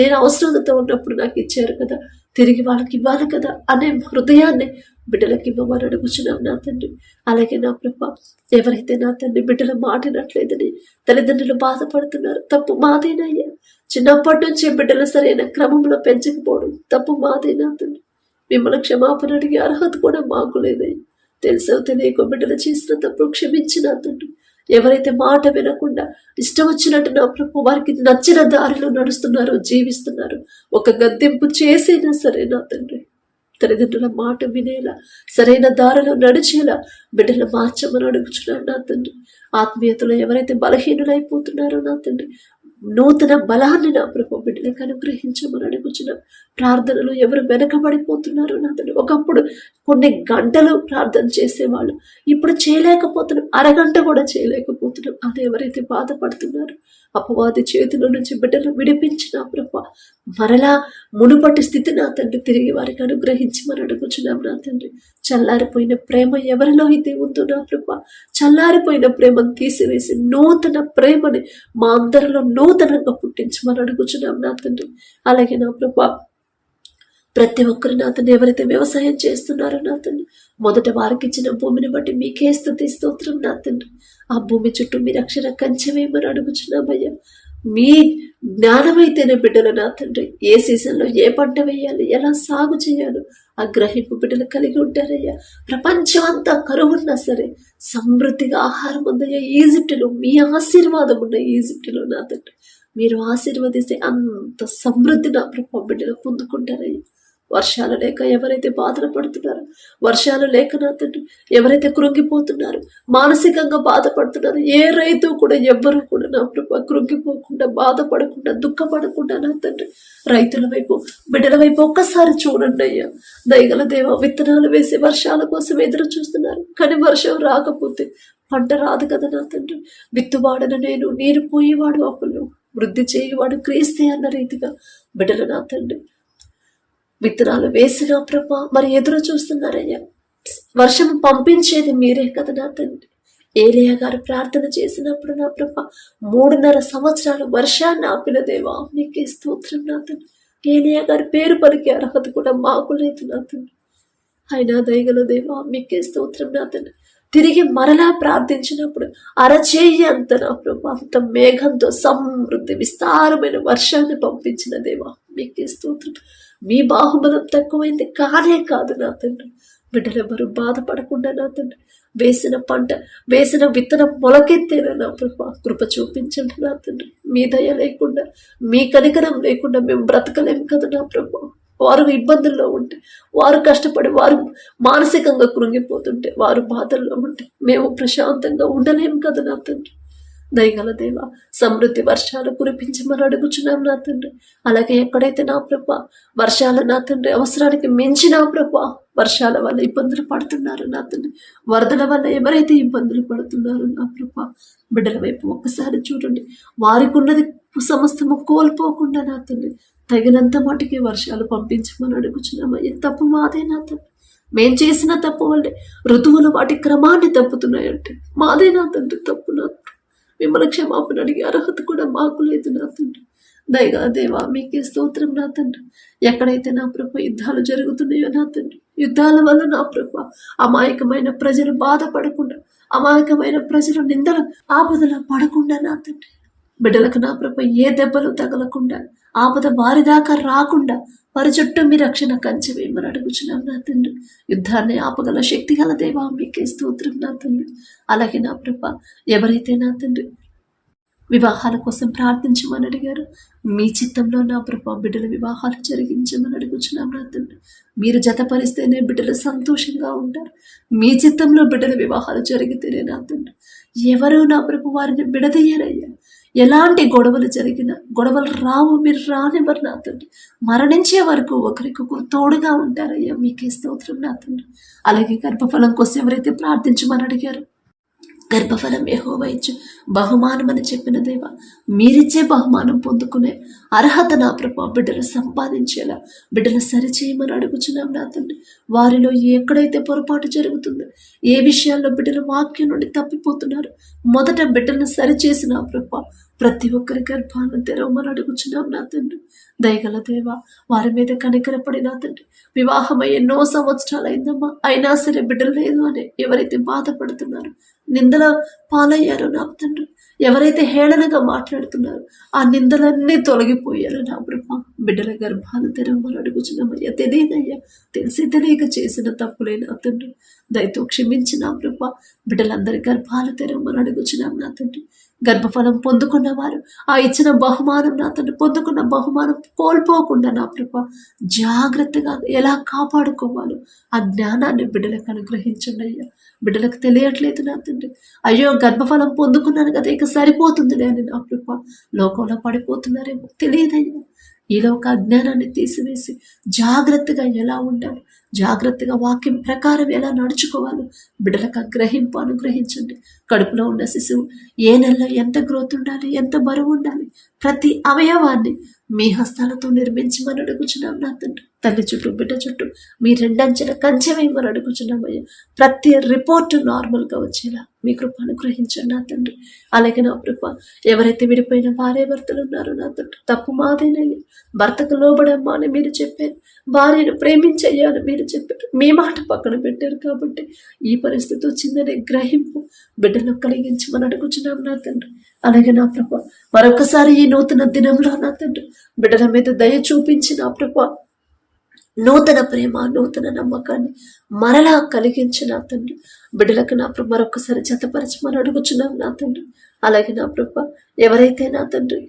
Speaker 1: నేను అవసరంతో ఉన్నప్పుడు నాకు ఇచ్చారు కదా, తిరిగి వాళ్ళకి ఇవ్వాలి కదా అనే హృదయాన్ని బిడ్డలకి ఇవ్వమని అడుగుచున్నాం నా తండ్రి. అలాగే నా ప్రభ ఎవరైతే నా తండ్రి బిడ్డలు మాటినట్లేదని తల్లిదండ్రులు బాధపడుతున్నారు, తప్పు మాదేనయ్యా. చిన్నప్పటి నుంచి బిడ్డలు సరైన క్రమంలో పెంచకపోవడం తప్పు మాదేనా తండ్రి. మిమ్మల్ని క్షమాపణ అడిగే అర్హత కూడా మాకు లేదయ్యా. తెలుసో తెలియక బిడ్డలు చేసిన తప్పు క్షమించిన తండ్రి. ఎవరైతే మాట వినకుండా ఇష్టం వచ్చినట్టు నా ప్రభు వారికి నచ్చిన దారిలో నడుస్తున్నారో, జీవిస్తున్నారు, ఒక గద్దెంపు చేసైనా సరే నా తండ్రి తల్లిదండ్రుల మాట వినేలా, సరైన దారిలో నడిచేలా బిడ్డలు మార్చమని అడుగుచున్నాను నా తండ్రి. ఆత్మీయతలో ఎవరైతే బలహీనులైపోతున్నారో నా తండ్రి నూతన బలాన్ని నా ప్రభు బిడ్డలకు అనుగ్రహించమని అడుగుచున్నాం. ప్రార్థనలు ఎవరు వెనకబడిపోతున్నారో నా తండ్రి, ఒకప్పుడు కొన్ని గంటలు ప్రార్థన చేసేవాళ్ళు, ఇప్పుడు చేయలేకపోతున్నాం, అరగంట కూడా చేయలేకపోతున్నాం అని ఎవరైతే బాధపడుతున్నారో అపవాది చేతుల నుంచి బిడ్డలు విడిపించిన ప్రభు మరలా మునుపటి స్థితి నా తండ్రి తిరిగి వారికి అనుగ్రహించమని అడుగుచున్నాం నా తండ్రి. చల్లారిపోయిన ప్రేమ ఎవరిలో అయితే ఉందో నా ప్రభు, చల్లారిపోయిన ప్రేమను తీసివేసి నూతన ప్రేమని మా అందరిలో నూతనంగా పుట్టించమని అడుగుచున్నాం నా తండ్రి. అలాగే నా ప్రభు ప్రతి ఒక్కరు నా తండ్రి ఎవరైతే వ్యవసాయం చేస్తున్నారో నా తండ్రి మొదట వారికి ఇచ్చిన భూమిని బట్టి మీకే స్తుతి స్తోత్రం నా తండ్రి. ఆ భూమి చుట్టూ మీ రక్షణ కంచెవేమని అడుగుచున్నామయ్యా. మీ జ్ఞానమైతేనే బిడ్డలు నా తండ్రి ఏ సీజన్లో ఏ పంట వేయాలి, ఎలా సాగు చేయాలో ఆ గ్రహింపు బిడ్డలు కలిగి ఉంటారయ్యా. ప్రపంచం అంతా కరువున్నా సరే సమృద్ధిగా ఆహారం ఉందయ్యా ఈజిప్టులో. మీ ఆశీర్వాదం ఉన్న ఈజిప్టులో నా తండ్రి మీరు ఆశీర్వదిస్తే అంత సమృద్ధి నా ప్రభు బిడ్డలు పొందుకుంటారయ్యా. వర్షాలు లేక ఎవరైతే బాధలు పడుతున్నారో, వర్షాలు లేక నా తండ్రి ఎవరైతే కృంగిపోతున్నారు, మానసికంగా బాధపడుతున్నారు, ఏ రైతు కూడా ఎవ్వరూ కూడా నా ప్రభు కృంగిపోకుండా, బాధపడకుండా, దుఃఖపడకుండా నా తండ్రి రైతుల వైపు బిడ్డల వైపు ఒక్కసారి చూడండి అయ్యా. దయగల దేవ విత్తనాలు వేసి వర్షాల కోసం ఎదురు చూస్తున్నారు, కానీ వర్షం రాకపోతే పంట రాదు కదా నా తండ్రి. విత్తువాడను నేను, నీరు పోయేవాడు అప్పులు. వృద్ధి చేయవాడు క్రీస్తే అన్న రీతిగా బిడ్డలు నా తండ్రి విత్తనాలు వేసిన ప్రభా మరి ఎదురు చూస్తున్నారయ్యా. వర్షం పంపించేది మీరే కదా నా తండ్రి. ఏలియా గారు ప్రార్థన చేసినప్పుడు నా ప్రభా 3.5 సంవత్సరాలు వర్షాన్ని ఆపిన దేవా మీకే స్తోత్రం నా తండ్రి. ఏలియా గారి పేరు పలికే అర్హత కూడా మాకు లేదు నా తండ్రి. అయినా దయగల దేవా మీకే స్తోత్రం నా తండ్రి. తిరిగి మరలా ప్రార్థించినప్పుడు అరచేయి అంత నా ప్రభా అంత మేఘంతో సమృద్ధి విస్తారమైన వర్షాన్ని పంపించిన దేవా మీకే స్తోత్రం. మీ బాహుబలం తక్కువైంది కానే కాదు నా తండ్రి. బిడ్డలెవరు బాధపడకుండా నా తండ్రి వేసిన పంట వేసిన విత్తనం మొలకెత్తేనా నా ప్రభా కృప చూపించండి నా తండ్రి. మీ దయ లేకుండా మీ కనికరం లేకుండా మేము బ్రతకలేము కదా నా ప్రభా. వారు ఇబ్బందుల్లో ఉంటే, వారు కష్టపడి వారు మానసికంగా కృంగిపోతుంటే, వారు బాధల్లో ఉంటే మేము ప్రశాంతంగా ఉండలేము కదా నా తండ్రి. దయగల దేవ సమృద్ధి వర్షాలు కురిపించమని అడుగుచున్నాం నా తండ్రి. అలాగే ఎక్కడైతే నా ప్రభా వర్షాలు నా తండ్రి అవసరానికి మించి నా ప్రభా వర్షాల వల్ల ఇబ్బందులు పడుతున్నారు నా తండ్రి, వరదల వల్ల ఎవరైతే ఇబ్బందులు పడుతున్నారో నా ప్రభా బిడ్డల వైపు ఒక్కసారి చూడండి. వారికి ఉన్నది సమస్తము కోల్పోకుండా నా తండ్రి తగినంత మటుకే వర్షాలు పంపించమని అడుగుచున్నామయ్యా. తప్పు మాదే నా తండ్రి. మేం చేసిన తప్పు వల్లే ఋతువులు వాటి క్రమాన్ని తప్పుతున్నాయంటే మాదే నా తండ్రి తప్పు. నా మిమ్మల్ని క్షమాపణ అడిగే అర్హత కూడా మాకు లేదు నా తండ్రి. దయగా దేవా మీకే స్తోత్రం నా తండ్రి. ఎక్కడైతే నా ప్రభ యుద్ధాలు జరుగుతున్నాయో నా తండ్రి యుద్ధాల వల్ల నా ప్రభ అమాయకమైన ప్రజలు బాధపడకుండా, అమాయకమైన ప్రజలు నిందల ఆపదల పడకుండా నా తండ్రి బిడ్డలకు నా ప్రభ ఏ దెబ్బలు తగలకుండా, ఆపద వారి దాకా రాకుండా వారి చుట్టూ మీ రక్షణ కంచె వేయమని అడుగుచున్నాం నా తండ్రి. యుద్ధాన్ని ఆపగల శక్తి గల దేవా మీకే స్తోత్రం నా తండ్రి. అలాగే నా ప్రభ ఎవరైతే నా తండ్రి వివాహాల కోసం ప్రార్థించమని అడిగారు, మీ చిత్తంలో నా ప్రభా బిడ్డల వివాహాలు జరిగించమని అడుగుచున్నాం నా తండ్రి. మీరు జతపరిస్తేనే బిడ్డలు సంతోషంగా ఉంటారు. మీ చిత్తంలో బిడ్డల వివాహాలు జరిగితేనే నా తండ్రి ఎవరు నా ప్రభు వారిని విడదీయరయ్యా. ఎలాంటి గొడవలు జరిగినా గొడవలు రావు, మీరు రానివ్వరు నా తండ్రి. మరణించే వరకు ఒకరికొకరు తోడుగా ఉంటారయ్యా మీకే స్తోత్రం నా తండ్రి. అలాగే గర్భఫలం కోసం ఎవరైతే ప్రార్థించమని అడిగారు, గర్భఫలం యెహోవా ఇచ్చు బహుమానం అని చెప్పిన దేవా మీరిచ్చే బహుమానం పొందుకునే అర్హత నా ప్రభా బిడ్డలు సంపాదించేలా బిడ్డలు సరిచేయమని అడుగుచున్నాం నా తండ్రి. వారిలో ఎక్కడైతే పొరపాటు జరుగుతుందో, ఏ విషయాల్లో బిడ్డల వాక్యం నుండి తప్పిపోతున్నారు, మొదట బిడ్డలను సరిచేసి నా ప్రభా ప్రతి ఒక్కరి గర్భాలను తెరవమని అడుగుచున్నాం నా తండ్రి. దయగల దేవా వారి మీద కనికరపడి నా తండ్రి వివాహమై ఎన్నో సంవత్సరాలు అయిందమ్మా అయినా సరే బిడ్డలు లేదు అని ఎవరైతే బాధపడుతున్నారో, నిందల పాలయ్యారో నా తండ్రి, ఎవరైతే హేళనగా మాట్లాడుతున్నారో ఆ నిందలన్నీ తొలగిపోయారు నా ప్రభా బిడ్డల గర్భాలు తెరవమని అడుగుచున్నామయ్యా. తెలియదయ్యా, తెలిసి తెలియక చేసిన తప్పులే నా తండ్రి. దయతో క్షమించి నా ప్రభా బిడ్డలందరి గర్భాలు తెరవమని అడుగుచున్నాం నా తండ్రి. గర్భఫలం పొందుకున్న వారు ఆ ఇచ్చిన బహుమానం నా తండ్రి పొందుకున్న బహుమానం కోల్పోకుండా నా ప్రభా జాగ్రత్తగా ఎలా కాపాడుకోవాలో ఆ జ్ఞానాన్ని బిడ్డలకు అనుగ్రహించండి అయ్యా. బిడ్డలకు తెలియట్లేదు నా తండ్రి. అయ్యో గర్భఫలం పొందుకున్నాను కదా ఇక సరిపోతుందిలే అని నా ప్రభా లోకంలో పడిపోతున్నారేమో తెలియదయ్యా. ఈ లోక అజ్ఞానాన్ని తీసివేసి జాగ్రత్తగా ఎలా ఉండాలి, జాగ్రత్తగా వాక్యం ప్రకారం ఎలా నడుచుకోవాలో బిడ్డలకు గ్రహింపు అనుగ్రహించండి. కడుపులో ఉన్న శిశువు ఏ నెలలో ఎంత గ్రోత్ ఉండాలి, ఎంత బరువు ఉండాలి, ప్రతి అవయవాన్ని మీ హస్తాలతో నిర్మించమని అడుగుచున్నాం నా తండ్రి. తల్లి చుట్టూ బిడ్డ చుట్టూ మీ 2 అంచెల కంచె వేయమని అడుగుచున్నామయ్యా. ప్రతి రిపోర్టు నార్మల్గా వచ్చేలా మీ కృప అనుగ్రహించండి నా తండ్రి. అలాగే నా కృప ఎవరైతే విడిపోయిన భార్య భర్తలు ఉన్నారో నా తండ్రి తప్పు మాదేనయ్యా. భర్తకు లోబడమ్మా అని మీరు చెప్పారు, భార్యను ప్రేమించయ్యా అని మీరు చెప్పారు. మీ మాట పక్కన పెట్టారు కాబట్టి ఈ పరిస్థితి వచ్చిందనే గ్రహింపు బిడ్డలో కలిగించమని అడుగుచున్నాం నా తండ్రి. అలాగే నా ప్రభా మరొకసారి ఈ నూతన దినంలో నా తండ్రి బిడ్డల మీద దయ చూపించి నా ప్రభా నూతన ప్రేమ నూతన నమ్మకాన్ని మరలా కలిగించిన నా తండ్రి బిడ్డలకు నా ప్రభు మరొకసారి జతపరచమని అడుగుచున్నాం నా తండ్రి. అలాగే నా ప్రభు ఎవరైతే నా తండ్రి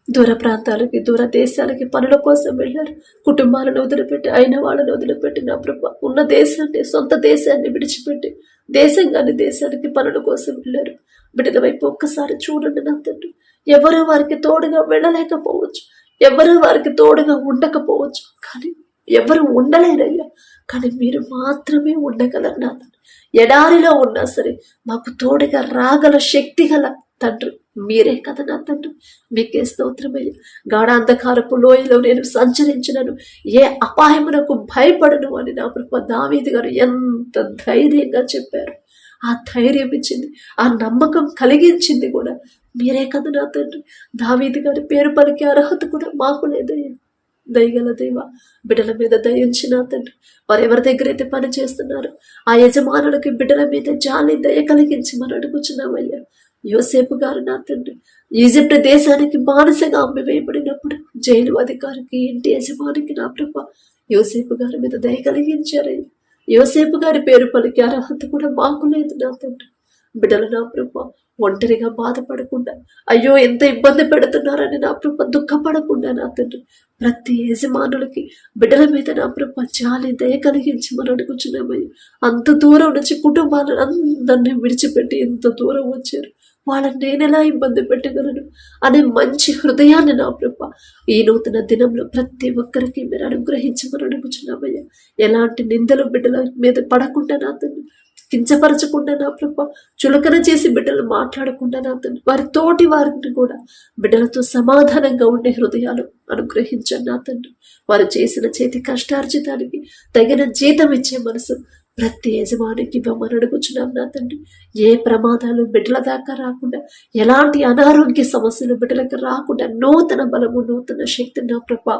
Speaker 1: దూర ప్రాంతాలకి దూర దేశాలకి పనుల కోసం వెళ్ళారు, కుటుంబాలను వదిలిపెట్టి అయిన వాళ్ళని వదిలిపెట్టి నా ప్రభు ఉన్న దేశాన్ని సొంత దేశాన్ని విడిచిపెట్టి దేశంగాని దేశానికి పనుల కోసం వెళ్ళారు. బిడ్డల వైపు ఒక్కసారి చూడండి నా తండ్రి. ఎవరు వారికి తోడుగా వెళ్ళలేకపోవచ్చు, ఎవరు వారికి తోడుగా ఉండకపోవచ్చు, కానీ ఎవరు ఉండలేరయ్యా. కానీ మీరు మాత్రమే ఉండగలరు నా తండ్రి. ఎడారిలో ఉన్నా సరే మాకు తోడుగా రాగల శక్తి గల తండ్రి మీరే కదా నా తండ్రి. మీకే స్తోత్రమయ్య. గాఢాంధకారపు లోయలో నేను సంచరించినను ఏ అపాయమునకు భయపడను అని నా ప్రభు దావీదు గారు ఎంత ధైర్యంగా చెప్పారు. ఆ ధైర్యం ఇచ్చింది, ఆ నమ్మకం కలిగించింది కూడా మీరే కదా నా తండ్రి. దావీదు గారి పేరు పలికే అర్హత కూడా మాకు లేదయ్యా. దయగల దేవ, బిడ్డల మీద దయించిన తండ్రి. వారు ఎవరి దగ్గర అయితే పని చేస్తున్నారో ఆ యజమానులకి బిడ్డల మీద జాలి దయ కలిగించి మనం అడుగుచున్నామయ్యా. యోసేపు గారు నా తండ్రి ఈజిప్ట్ దేశానికి బానిసగా అమ్మివేయబడినప్పుడు జైలు అధికారికి, ఇంటి యజమానికి నా ప్రభ యోసేపు గారి మీద దయ కలిగించారయ్యా. యోసేపు గారి పేరు పలికే అర్హత కూడా మాకు లేదు నా తండ్రి. బిడ్డలు నా ప్రభ ఒంటరిగా బాధపడకుండా, అయ్యో ఎంత ఇబ్బంది పెడుతున్నారని నా ప్రభ దుఃఖపడకుండా నా తండ్రి ప్రతి యజమానులకి బిడ్డల మీద నా ప్రభ జాలి దయ కలిగించి మనం అడుగుచున్నామయ్యా. అంత దూరం నుంచి కుటుంబాలను అందరినీ విడిచిపెట్టి ఎంత దూరం వచ్చారు, వాళ్ళని నేనెలా ఇబ్బంది పెట్టగలను అనే మంచి హృదయాన్ని నా ప్రభ ఈ నూతన దినంలో ప్రతి ఒక్కరికి మీరు అనుగ్రహించమని అడుగుచున్నామయ్యా. ఎలాంటి నిందలు బిడ్డల మీద పడకుండా నా తండ్రి, కించపరచకుండా నా ప్రభ చులకన చేసి బిడ్డలు మాట్లాడకుండా నా తండ్రి వారి తోటి వారిని కూడా బిడ్డలతో సమాధానంగా ఉండే హృదయాలు అనుగ్రహించండి నా తండ్రి. వారు చేసిన చేతి కష్టార్జితానికి తగిన జీతం ఇచ్చే మనసు ప్రతి యజమానికి ఇవ్వమని అడుగుచున్నాం నా తండ్రి. ఏ ప్రమాదాలు బిడ్డల దాకా రాకుండా, ఎలాంటి అనారోగ్య సమస్యలు బిడ్డలకు రాకుండా నూతన బలము, నూతన శక్తి నా ప్రభ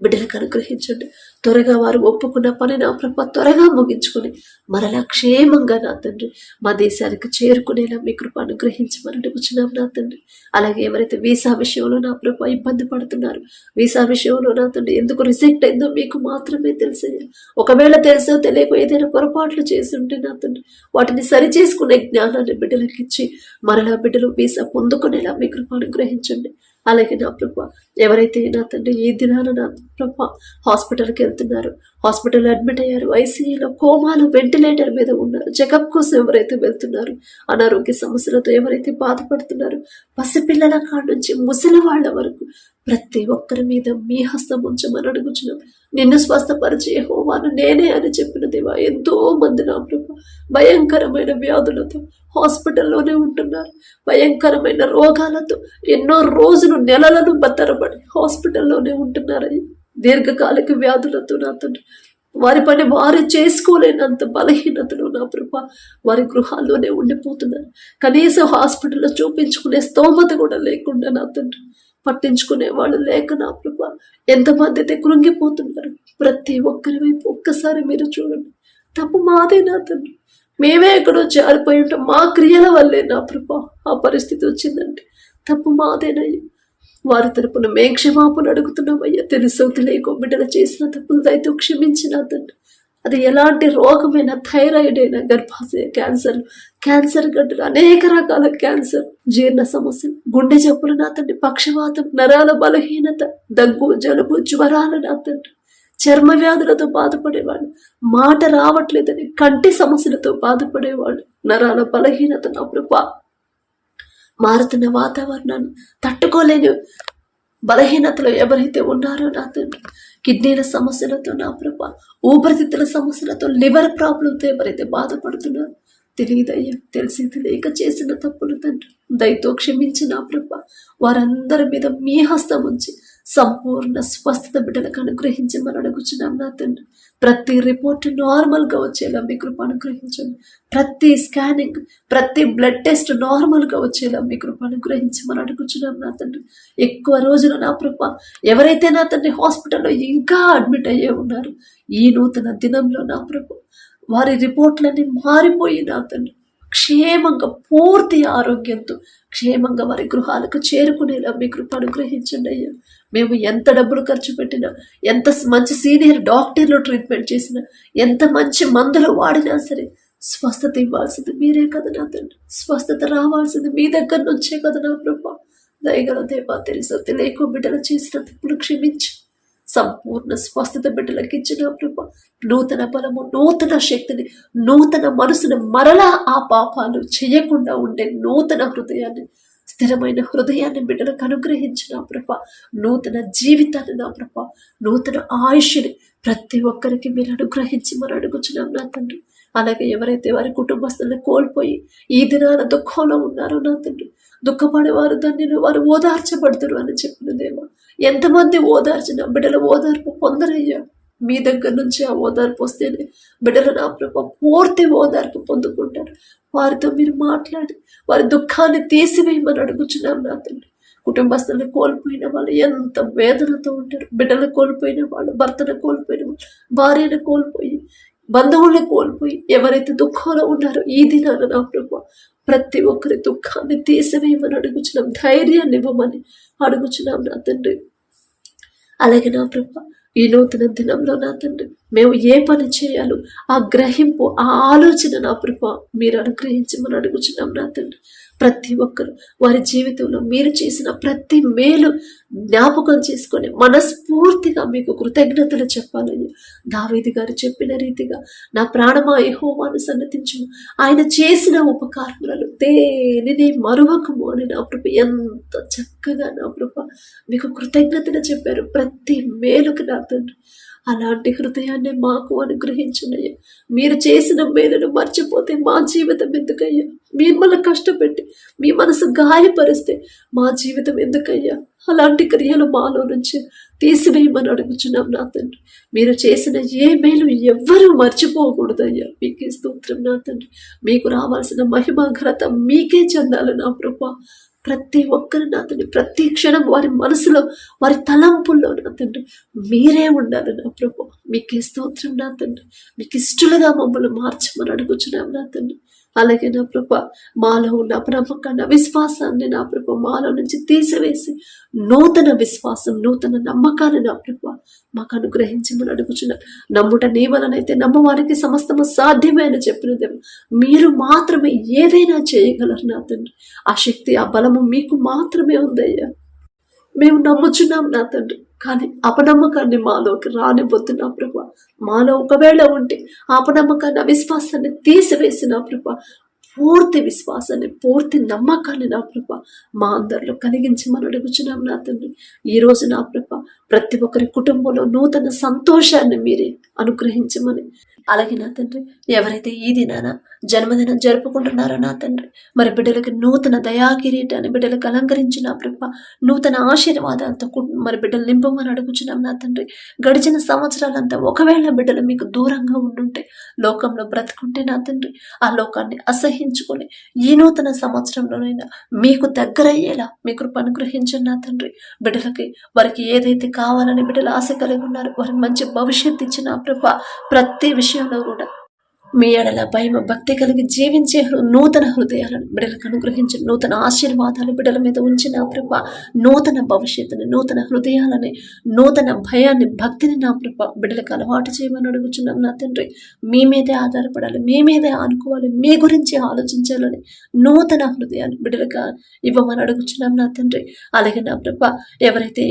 Speaker 1: బిడ్డలకు అనుగ్రహించండి. త్వరగా వారు ఒప్పుకున్న పని నా ప్రభ త్వరగా ముగించుకొని మరలా క్షేమంగా నా తండ్రి మా దేశానికి చేరుకునేలా మీ కృప అనుగ్రహించమని అడుగుచున్నాం నా తండ్రి. అలాగే ఎవరైతే వీసా విషయంలో నా ప్రభ ఇబ్బంది పడుతున్నారు, వీసా విషయంలో నా తండ్రి ఎందుకు రిజెక్ట్ అయిందో మీకు మాత్రమే తెలిసేది. ఒకవేళ తెలుసో తెలియక ఏదైనా పొరపాట్లు చేసి ఉంటే నా తండ్రి వాటిని సరి చేసుకునే జ్ఞానాన్ని బిడ్డలకు ఇచ్చి మరలా బిడ్డలు వీసా పొందుకునేలా మీ కృప అనుగ్రహించండి. అలాగే నా ప్రభ ఎవరైతే నా తండ్రి ఈ దినాన నా ప్రభ హాస్పిటల్కి వెళ్తున్నారు, హాస్పిటల్లో అడ్మిట్ అయ్యారు, ఐసీయూలో, కోమాలో, వెంటిలేటర్ మీద ఉన్నారు, చెకప్ కోసం ఎవరైతే వెళ్తున్నారు, అనారోగ్య సమస్యలతో ఎవరైతే బాధపడుతున్నారు, పసిపిల్లల కాడ నుంచి ముసలి వాళ్ళ వరకు ప్రతి ఒక్కరి మీద మీ హస్తం ఉంచమని అడుగుచున్నాం. నిన్ను స్వస్థపరిచే యెహోవాను నేనే అని చెప్పిన దేవా, ఎంతో మంది నా ప్రభు భయంకరమైన వ్యాధులతో హాస్పిటల్లోనే ఉంటున్నారు, భయంకరమైన రోగాలతో ఎన్నో రోజులు, నెలలను బత్తరపడి హాస్పిటల్లోనే ఉంటున్నారని, దీర్ఘకాలిక వ్యాధులతో నా తండ్రి వారి పని వారు చేసుకోలేనంత బలహీనతలు నా ప్రభ వారి గృహాల్లోనే ఉండిపోతున్నారు. కనీసం హాస్పిటల్లో చూపించుకునే స్తోమత కూడా లేకుండా నా తండ్రి పట్టించుకునే వాళ్ళు లేక నా ప్రభ ఎంతమంది అయితే కృంగిపోతున్నారు. ప్రతి ఒక్కరి వైపు ఒక్కసారి మీరు చూడండి. తప్పు మాదే నా తండ్రి, మేమే ఎక్కడో జారిపోయి ఉంటాం, మా క్రియల వల్లే నా ప్రభ ఆ పరిస్థితి వచ్చిందంటే తప్పు మాదేనయ్యా. వారి తరపున మేం క్షమాపణ అడుగుతున్నామయ్యా. తెలుసో తెలియకో బిడ్డలు చేసిన తప్పులు దయతో క్షమించిన తండ్రి. అది ఎలాంటి రోగమైనా, థైరాయిడ్ అయినా, గర్భాశయ క్యాన్సర్, క్యాన్సర్ గడ్డలు, అనేక రకాల క్యాన్సర్, జీర్ణ సమస్యలు, గుండె జబ్బులు నా తండ్రి, పక్షవాతం, నరాల బలహీనత, దగ్గు, జలుబు, జ్వరాలు నా తండ్రి, చర్మ వ్యాధులతో బాధపడేవాళ్ళు, మాట రావట్లేదని కంటి సమస్యలతో బాధపడేవాళ్ళు, నరాల బలహీనత నా ప్రభా, మారుతున్న వాతావరణాన్ని తట్టుకోలేని బలహీనతలో ఎవరైతే ఉన్నారో నా తండ్రి, కిడ్నీల సమస్యలతో నా ప్రభా, ఊపిరితిత్తుల సమస్యలతో, లివర్ ప్రాబ్లంతో ఎవరైతే బాధపడుతున్నారో, తెలియదయ్యా, తెలిసి తెలియక చేసిన తప్పులు తండ్రి దయతో క్షమించి నా ప్రభా వారందరి మీద మీ హస్తం ఉంచి సంపూర్ణ స్వస్థత బిడ్డలకు అనుగ్రహించమని అడుగుచున్నాం నా తండ్రి. ప్రతి రిపోర్ట్ నార్మల్గా వచ్చేలా మీ కృప అనుగ్రహించండి. ప్రతి స్కానింగ్, ప్రతి బ్లడ్ టెస్ట్ నార్మల్గా వచ్చేలా మీ కృప అనుగ్రహించమని అడుగుచున్నాం నా తండ్రి. ఎక్కువ రోజులు నా ప్రభ ఎవరైతే నా తండ్రి హాస్పిటల్లో ఇంకా అడ్మిట్ అయ్యే ఉన్నారు, ఈ నూతన దినంలో నా ప్రభ వారి రిపోర్ట్లన్నీ మారిపోయి నా తండ్రి క్షేమంగా, పూర్తి ఆరోగ్యంతో క్షేమంగా వారి గృహాలకు చేరుకునేలా మీ కృప అనుగ్రహించండి అయ్యా. మేము ఎంత డబ్బులు ఖర్చు పెట్టినా, ఎంత మంచి సీనియర్ డాక్టర్లు ట్రీట్మెంట్ చేసినా, ఎంత మంచి మందులు వాడినా సరే స్వస్థత ఇవ్వాల్సింది మీరే కదా నా తండ్రి. స్వస్థత రావాల్సింది మీ దగ్గర నుంచే కదా నా ప్రభా. దయగల దేవా, తెలుసో తెలియకో బిడ్డలు చేసిన తప్పులు క్షమించి సంపూర్ణ స్వస్థత బిడ్డలకు ఇచ్చిన ప్రభా, నూతన బలము, నూతన శక్తిని, నూతన మనసును, మరలా ఆ పాపాలు చేయకుండా ఉండే నూతన హృదయాన్ని, స్థిరమైన హృదయాన్ని బిడ్డలకు అనుగ్రహించిన ప్రభా, నూతన జీవితాన్ని నా ప్రభా, నూతన ఆయుష్ని ప్రతి ఒక్కరికి మీరు అనుగ్రహించి మరి అడుగుచున్నాం నా తండ్రి. అలాగే ఎవరైతే వారి కుటుంబస్తుల్ని కోల్పోయి ఈ దినాన దుఃఖంలో ఉన్నారో నా తండ్రి, దుఃఖపడేవారు ధన్యులు, వారు ఓదార్చబడతారు అని చెప్పిన దేవా, ఎంతమంది ఓదార్చిన బిడ్డల ఓదార్పు పొందరయ్యా. మీ దగ్గర నుంచి ఆ ఓదార్పు వస్తేనే బిడ్డలు నా ప్రభా పూర్తి ఓదార్పు పొందుకుంటారు. వారితో మీరు మాట్లాడి వారి దుఃఖాన్ని తీసివేయమని అడుగుచున్నాం నా తండ్రి. కుటుంబస్తుల్ని కోల్పోయిన వాళ్ళు ఎంత వేదనతో ఉంటారు. బిడ్డలు కోల్పోయిన వాళ్ళు, భర్తను కోల్పోయిన వాళ్ళు, భార్యను కోల్పోయి, బంధువులను కోల్పోయి ఎవరైతే దుఃఖంలో ఉన్నారో ఈ దినాన నా ప్రభా ప్రతి ఒక్కరి దుఃఖాన్ని తీసివేయమని అడుగుచున్నాం. ధైర్యాన్ని ఇవ్వమని అడుగుచున్నాం నా తండ్రి. అలాగే నా ప్రభా ఈ నూతన దినంలో నా తండ్రి మేము ఏ పని చేయాలో ఆ గ్రహింపు, ఆ ఆలోచన నా ప్రభా మీరు అనుగ్రహించమని అడుగుచున్నాం నా తండ్రి. ప్రతి ఒక్కరు వారి జీవితంలో మీరు చేసిన ప్రతి మేలు జ్ఞాపకం చేసుకొని మనస్ఫూర్తిగా మీకు కృతజ్ఞతలు చెప్పాలని దావీదు గారు చెప్పిన రీతిగా నా ప్రాణమా యెహోవాను సన్నతించు, ఆయన చేసిన ఉపకారములను దేనిని మరువకము అని నా ప్రభు ఎంత చక్కగా నా ప్రభు మీకు కృతజ్ఞతలు చెప్పారు ప్రతి మేలుకు నా తండ్రి. అలాంటి హృదయాన్ని మాకు అనుగ్రహించునయ్యా. మీరు చేసిన మేలును మర్చిపోతే మా జీవితం ఎందుకయ్యా? మిమ్మల్ని కష్టపెట్టి మీ మనసు గాయపరిస్తే మా జీవితం ఎందుకయ్యా? అలాంటి క్రియలు మాలో నుంచి తీసివేయమని అడుగుచున్నాం నా తండ్రి. మీరు చేసిన ఏ మేలు ఎవ్వరూ మర్చిపోకూడదయ్యా. మీకే స్తోత్రం నా తండ్రి. మీకు రావాల్సిన మహిమ ఘనత మీకే చెందాలి నా ప్రభా. ప్రతి ఒక్కరు నా తండ్రి, ప్రతి క్షణం వారి మనసులో, వారి తలంపుల్లో నా తండ్రి మీరే ఉండాలి నా ప్రభు. మీకే స్తోత్రం నా తండ్రి. మీకు ఇష్టలుగా మమ్మల్ని మార్చమని అడుగుచున్నాం నా తండ్రి. అలాగే నా ప్రభ మాలో ఉన్న అపనమ్మకాన్ని, అవిశ్వాసాన్ని నా ప్రభ మాలో నుంచి తీసివేసి నూతన విశ్వాసం, నూతన నమ్మకాన్ని నా ప్రభ మాకు అనుగ్రహించమని అడుగుచున్నాను. నమ్ముట నీ వలనైతే నమ్మవారికి సమస్తము సాధ్యమే అని చెప్పినదేమో మీరు మాత్రమే ఏదైనా చేయగలరు నా తండ్రి. ఆ శక్తి, ఆ బలము మీకు మాత్రమే ఉందయ్యా. మేము నమ్ముచున్నాం నా తండ్రి, కానీ అపనమ్మకాన్ని మాలోకి రానివ్వద్దు నా ప్రభా. మాలో ఒకవేళ ఉంటే అపనమ్మకాన్ని, అవిశ్వాసాన్ని తీసివేసి నా ప్రభా పూర్తి విశ్వాసాన్ని, పూర్తి నమ్మకాన్ని నా ప్రభా మా అందరిలో కలిగించమని అడుగుచున్నాం నా తండ్రి. ఈరోజు నా ప్రభా ప్రతి ఒక్కరి కుటుంబంలో నూతన సంతోషాన్ని మీరే అనుగ్రహించమని, అలాగే నా తండ్రి ఎవరైతే ఈ దినాన జన్మదినం జరుపుకుంటున్నారో నా తండ్రి, మరి బిడ్డలకి నూతన దయాకిరీటాన్ని బిడ్డలకు అలంకరించి నా ప్రభ నూతన ఆశీర్వాదాలతో మరి బిడ్డలు నింపమని అడుగుచున్నాం నా తండ్రి. గడిచిన సంవత్సరాలంతా ఒకవేళ బిడ్డలు మీకు దూరంగా ఉండుంటే, లోకంలో బ్రతుకుంటే నా తండ్రి ఆ లోకాన్ని అసహించుకొని ఈ నూతన సంవత్సరంలోనైనా మీకు దగ్గరయ్యేలా మీ కృప అనుగ్రహించండి నా తండ్రి. బిడ్డలకి వారికి ఏదైతే కావాలని బిడ్డలు ఆశ కలిగి ఉన్నారు, వారికి మంచి భవిష్యత్తు ఇచ్చిన ప్రభ ప్రతి విషయంలో కూడా మీ ఎడల భయం భక్తి కలిగి జీవించే నూతన హృదయాలను బిడ్డలకు అనుగ్రహించి, నూతన ఆశీర్వాదాలు బిడ్డల మీద ఉంచిన ప్రభ నూతన భవిష్యత్తుని, నూతన హృదయాలని, నూతన భయాన్ని, భక్తిని నా ప్రభ బిడ్డలకు అలవాటు చేయమని అడుగుచున్నాం నా తండ్రి. మీ మీదే ఆధారపడాలి, మీ మీదే ఆనుకోవాలి, మీ గురించి ఆలోచించాలని నూతన హృదయాన్ని బిడ్డలకు ఇవ్వమని అడుగుచున్నాం నా తండ్రి. అలాగే నా ప్రభ ఎవరైతే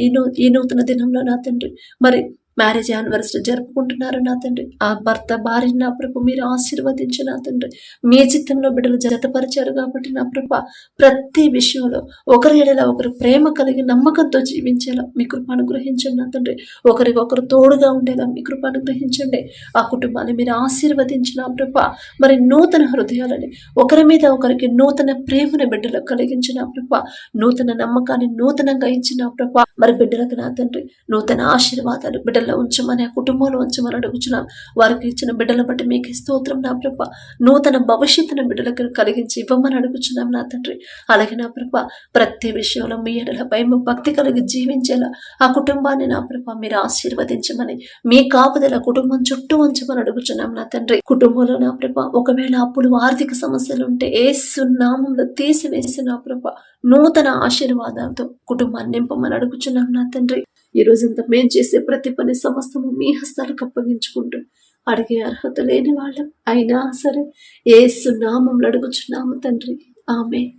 Speaker 1: ఈ నూతన దినంలో నా తండ్రి మరి మ్యారేజ్ యానివర్సరీ జరుపుకుంటున్నారు నా తండ్రి, ఆ భర్త భార్య నా ప్రభు మీరు ఆశీర్వదించు నా తండ్రి. మీ చిత్తంలో బిడ్డలు జతపరిచారు కాబట్టి నా ప్రభ ప్రతి విషయంలో ఒకరి ఎడల ఒకరు ప్రేమ కలిగి నమ్మకంతో జీవించేలా మీ కృప అనుగ్రహించండి నా తండ్రి. ఒకరికొకరు తోడుగా ఉండేలా మీ కృప అనుగ్రహించండి. ఆ కుటుంబాన్ని మీరు ఆశీర్వదించిన ప్రభ మరి నూతన హృదయాలని, ఒకరి మీద ఒకరికి నూతన ప్రేమను బిడ్డలకు కలిగించిన ప్రభ, నూతన నమ్మకాన్ని నూతనంగా ఇచ్చిన ప్రభ మరి బిడ్డలకు నా తండ్రి నూతన ఆశీర్వాదాలు బిడ్డలు ఉంచమని, ఆ కుటుంబంలో ఉంచమని అడుగుచున్నాం. వారికి ఇచ్చిన బిడ్డల బట్టి మీకు స్తోత్రం నా ప్రభ. నూతన భవిష్యత్తును బిడ్డలకు కలిగించి ఇవ్వమని అడుగుచున్నాం నా తండ్రి. అలాగే నా ప్రభ ప్రతి విషయంలో మీ ఎడల భయం భక్తి కలిగి జీవించేలా ఆ కుటుంబాన్ని నా ప్రభ మీరు ఆశీర్వదించమని, మీ కాపుదల కుటుంబం చుట్టూ ఉంచమని అడుగుచున్నాం నా తండ్రి. కుటుంబంలో నా ప్రభ ఒకవేళ అప్పులు, ఆర్థిక సమస్యలు ఉంటే యేసు నామములో తీసివేసి నా ప్రభ నూతన ఆశీర్వాదాలతో కుటుంబాన్ని నింపమని అడుగుచున్నాం నా తండ్రి. ఈ రోజంతా మేము చేసే ప్రతి పని సమస్తము మీ హస్తాలకు అప్పగించుకుంటూ, అడిగే అర్హత లేని వాళ్ళం అయినా సరే యేసు నామములో అడుగుచున్నాము తండ్రి. ఆమేన్.